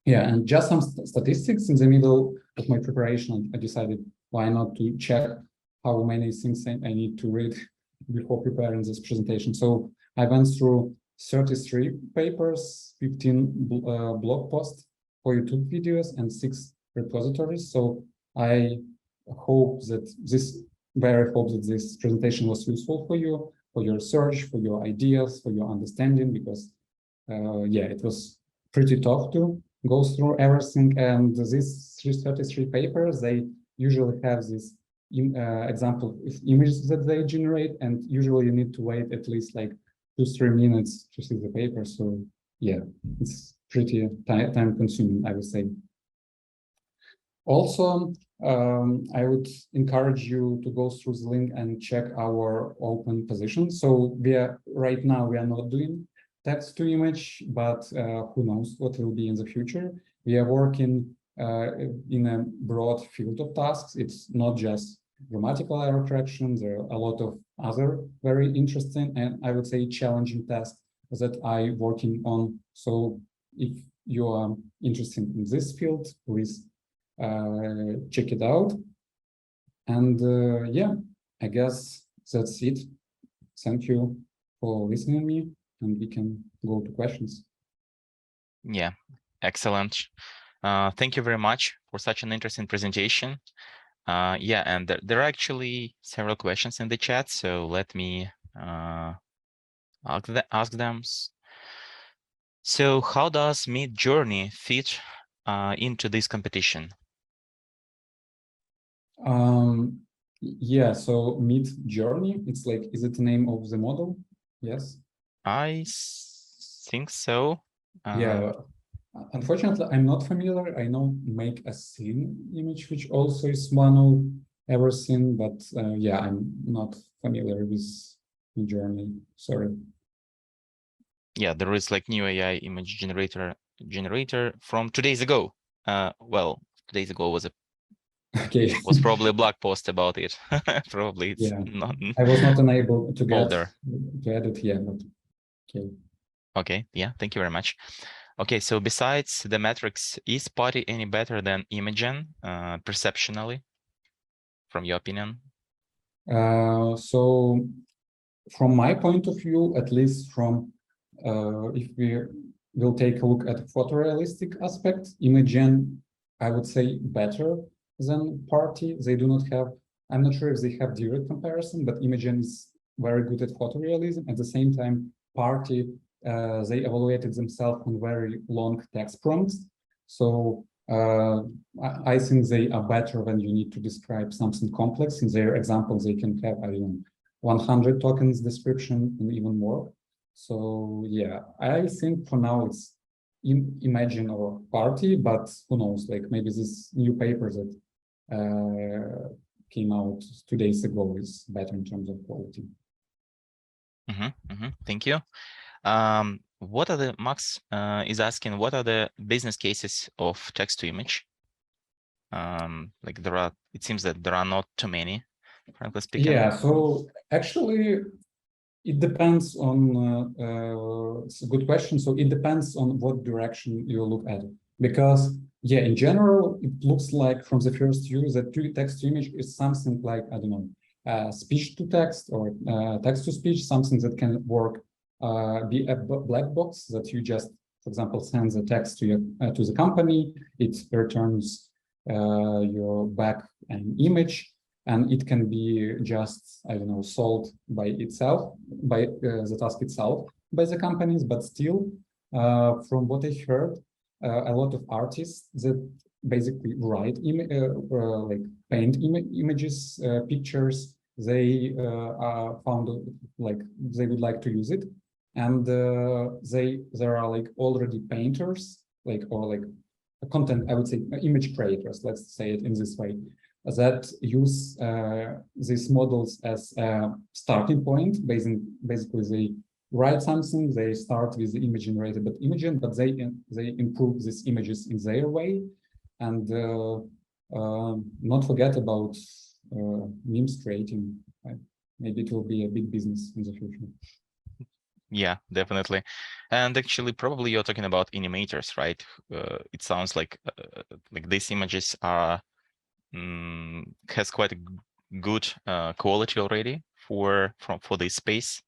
Yeah, and just some statistics in the middle of my preparation. I decided why not to check how many things I need to read before preparing this presentation. So I went through 33 papers, 15 blog posts, 4 YouTube videos, and 6 repositories. So I hope that this presentation was useful for you, for your research, for your ideas, for your understanding, because yeah, it was pretty tough to go through everything. And these 33 papers, they usually have this example of images that they generate, and usually you need to wait at least like 2-3 minutes to see the paper. So yeah, it's pretty time consuming, I would say. Also, I would encourage you to go through the link and check our open position. So right now we are not doing text to image, but who knows what will be in the future. We are working in a broad field of tasks. It's not just grammatical error correction. There are a lot of other very interesting and I would say challenging tasks that I working on. So if you are interested in this field, please check it out. And yeah, I guess that's it. Thank you for listening to me, and we can go to questions. Yeah, excellent. Thank you very much for such an interesting presentation. Yeah, and there are actually several questions in the chat, so let me ask them. So how does Midjourney fit into this competition? Yeah, so Midjourney, it's like, is it the name of the model? Yes. I think so. Yeah, unfortunately, I'm not familiar. I know make a scene image, which also is one of everything, but yeah, I'm not familiar with Midjourney. Sorry. Yeah, there is like new AI image generator from 2 days ago. Well, 2 days ago was Okay. was probably a blog post about it. Probably it's Yeah, not I was not unable to get older. to edit here, but okay. Okay, yeah, thank you very much. Okay, so besides the metrics, is Potty any better than Imagen perceptionally, from your opinion? So from my point of view, at least from if we will take a look at photorealistic aspect, Imagen, I would say better than Party. They do not have, I'm not sure if they have direct comparison, but Imagen is very good at photorealism. At the same time, Party, they evaluated themselves on very long text prompts. So I think they are better when you need to describe something complex. In their example, they can have, I don't know, 100 tokens description and even more. So yeah, I think for now it's Imagen or Party, but who knows, like maybe this new paper that came out 2 days ago is better in terms of quality. Thank you. What are the, Max is asking, what are the business cases of text to image? Like it seems that there are not too many, frankly speaking. Yeah, so actually it depends on, it's a good question. So it depends on what direction you look at, because yeah, in general, it looks like from the first view that text to image is something like, I don't know, speech to text or text to speech, something that can work, be a black box that you just, for example, send the text to to the company, it returns your back an image, and it can be just, I don't know, sold by itself, by the task itself, by the companies. But still, from what I heard, a lot of artists that basically write like paint images, pictures, they found like they would like to use it, and there are like already painters, like, or like content, I would say image creators, let's say it in this way, that use these models as a starting point. Basically, they write something, they start with the image generated by Imagen, but they improve these images in their way, and not forget about memes creating. Maybe it will be a big business in the future. Yeah, definitely. And actually, probably you're talking about animators, right? It sounds like these images are has quite a good quality already for this space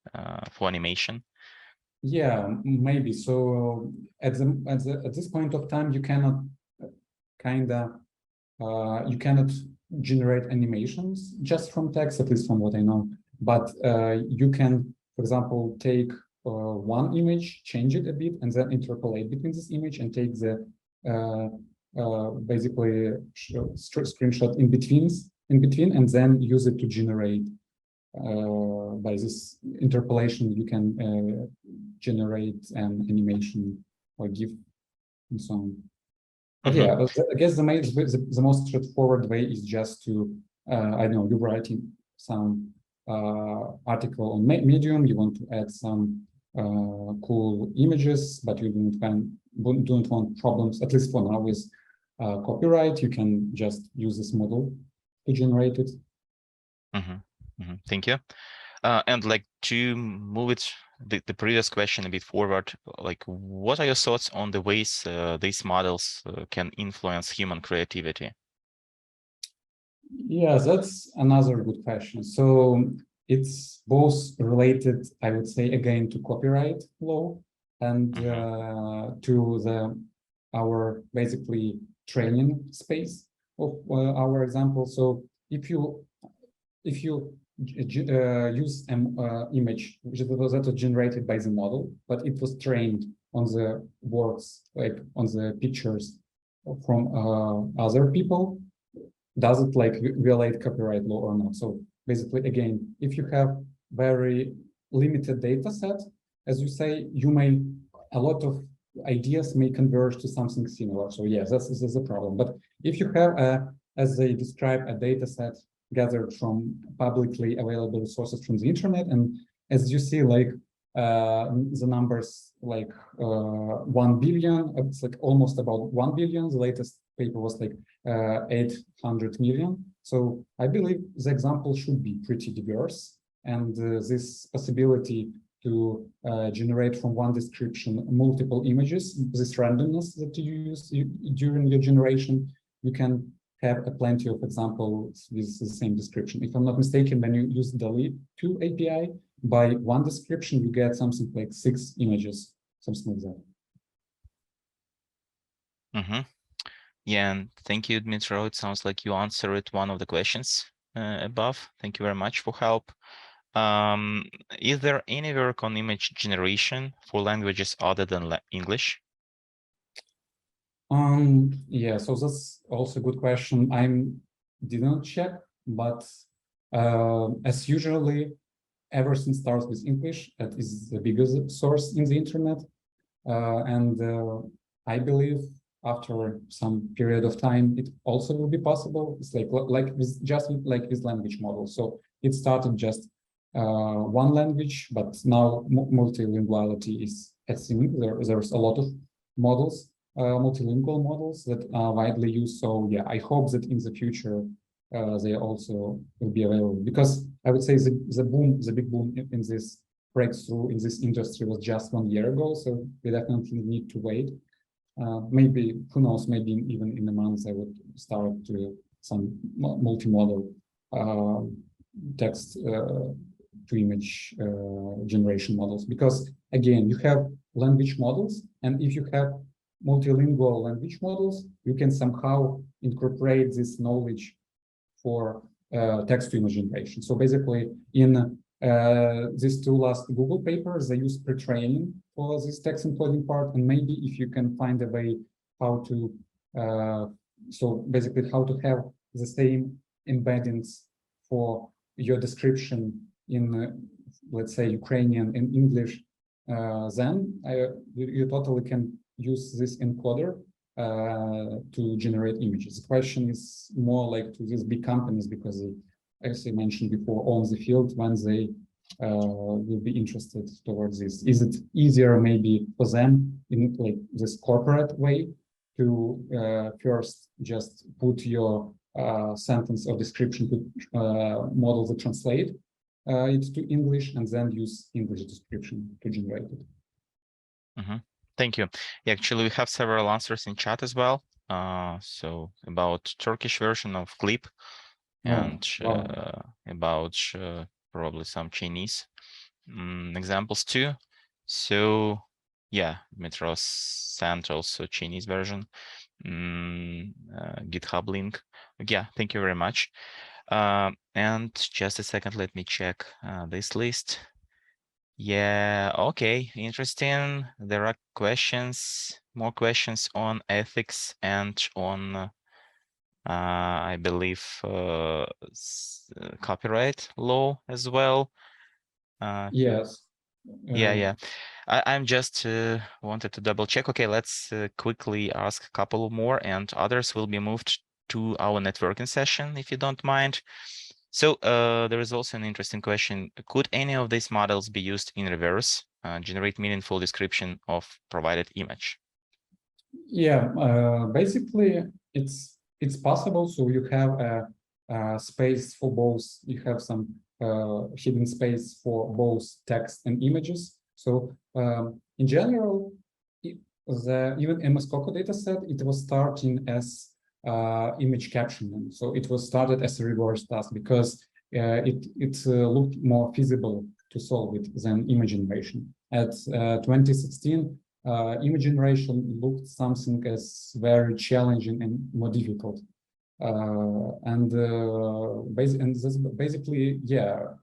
for animation. Yeah, maybe. So at this point of time, you cannot you cannot generate animations just from text, at least from what I know. But you can, for example, take one image, change it a bit, and then interpolate between this image and take the basically screenshot in between, and then use it to generate. By this interpolation, you can generate an animation or GIF and so on. But yeah, I guess the most straightforward way is just to, I don't know, you're writing some article on Medium, you want to add some cool images, but you don't want problems, at least for now, with copyright. You can just use this model to generate it. Thank you. And like to move it the previous question a bit forward, like what are your thoughts on the ways these models can influence human creativity? Yeah, that's another good question. So it's both related, I would say, again, to copyright law and to our basically training space of our example. So if you use an image that was generated by the model, but it was trained on the works, like on the pictures from other people, does it like violate copyright law or not? So basically, again, if you have very limited data set, as you say, a lot of ideas may converge to something similar. So yes, this is a problem. But if you have, as they describe, a data set gathered from publicly available sources from the internet, and as you see, like the numbers like 1 billion, it's like almost about 1 billion. The latest paper was like 800 million. So I believe the example should be pretty diverse, and this possibility to generate from one description multiple images, this randomness that you use during your generation, you can have plenty of examples with the same description. If I'm not mistaken, when you use DALL-E 2 API, by one description, you get something like 6 images, something like that. Yeah, and thank you, Dmitro. It sounds like you answered one of the questions above. Thank you very much for help. Is there any work on image generation for languages other than English? Yeah, so that's also a good question. I didn't check, but as usually, everything starts with English. That is the biggest source in the internet. And I believe after some period of time, it also will be possible. It's like with just like with language models. So it started just one language, but now multilinguality is a thing. There's a lot of models, multilingual models that are widely used. So yeah, I hope that in the future they also will be available, because I would say the big boom in this breakthrough in this industry was just 1 year ago. So we definitely need to wait. Maybe, who knows, maybe even in a month I would start to some multimodal text to image generation models, because again, you have language models, and if you have multilingual language models, you can somehow incorporate this knowledge for text to image generation. So basically, in these two last Google papers, they use pre-training for this text encoding part, and maybe if you can find a way how to, so basically how to have the same embeddings for your description in, let's say, Ukrainian and English, then you totally can use this encoder to generate images. The question is more like to these big companies, because they, as I mentioned before, own the field, when they will be interested towards this. Is it easier maybe for them in like this corporate way to first just put your sentence or description to models that translate it to English, and then use English description to generate it? Thank you. Yeah, actually, we have several answers in chat as well. So about Turkish version of Clip, and about probably some Chinese examples too. So yeah, Metro sent also Chinese version, GitHub link. Yeah, thank you very much. And just a second, let me check this list. Yeah, okay, interesting. There are questions, more questions on ethics and on I believe copyright law as well. Yes. Yeah. I'm just wanted to double check. Okay, let's quickly ask a couple more, and others will be moved to our networking session, if you don't mind. So there is also an interesting question. Could any of these models be used in reverse, generate meaningful description of provided image? Yeah, basically it's possible. So you have a space for both. You have some hidden space for both text and images. So in general, even MS-COCO dataset, it was starting as image captioning. So it was started as a reverse task because it looked more feasible to solve it than image generation. At 2016, image generation looked something as very challenging and more difficult. Basically, yeah,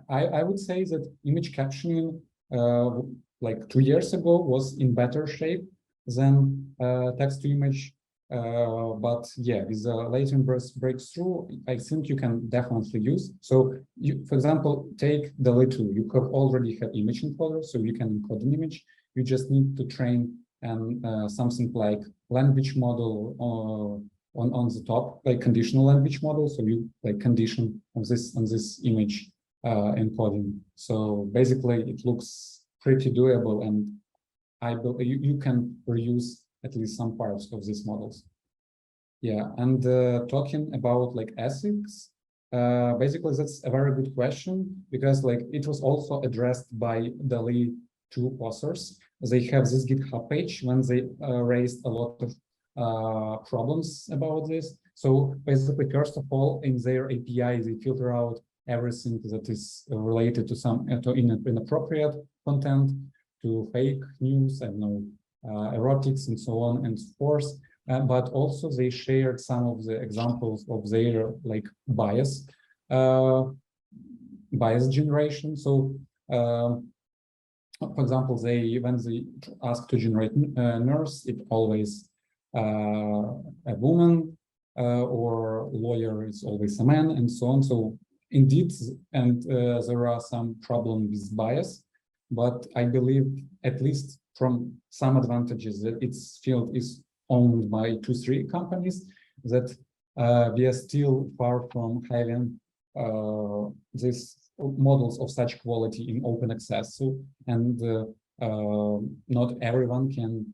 I would say that image captioning like 2 years ago was in better shape than text to image. But yeah, with the latent breakthrough, I think you can definitely use. So you, for example, take DALL-E 2. You have already have image encoder, so you can encode an image. You just need to train something like language model on the top, like conditional language model. So you like condition on this image encoding. So basically, it looks pretty doable, and I believe you can reuse at least some parts of these models. Yeah, and talking about like ethics, basically that's a very good question, because like it was also addressed by DALL-E 2 authors. They have this GitHub page when they raised a lot of problems about this. So basically, first of all, in their API, they filter out everything that is related to some inappropriate content, to fake news, I don't know, erotics and so on and so forth. But also they shared some of the examples of their like bias generation. So for example, when they ask to generate nurse, it always a woman, or lawyer is always a man, and so on. So indeed, and there are some problems with bias, but I believe, at least from some advantages, that its field is owned by 2-3 companies, that we are still far from having these models of such quality in open access. So, and not everyone can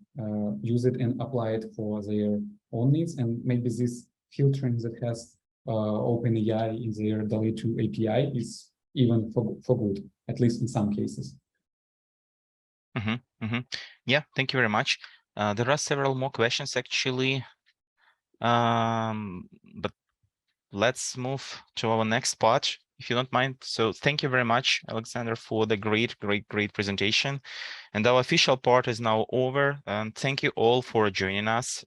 use it and apply it for their own needs. And maybe this filtering that has OpenAI in their DALL-E 2 API is even for good, at least in some cases. Yeah, thank you very much. There are several more questions actually, but let's move to our next part, if you don't mind. So thank you very much, Oleksandr, for the great presentation. And our official part is now over. And thank you all for joining us.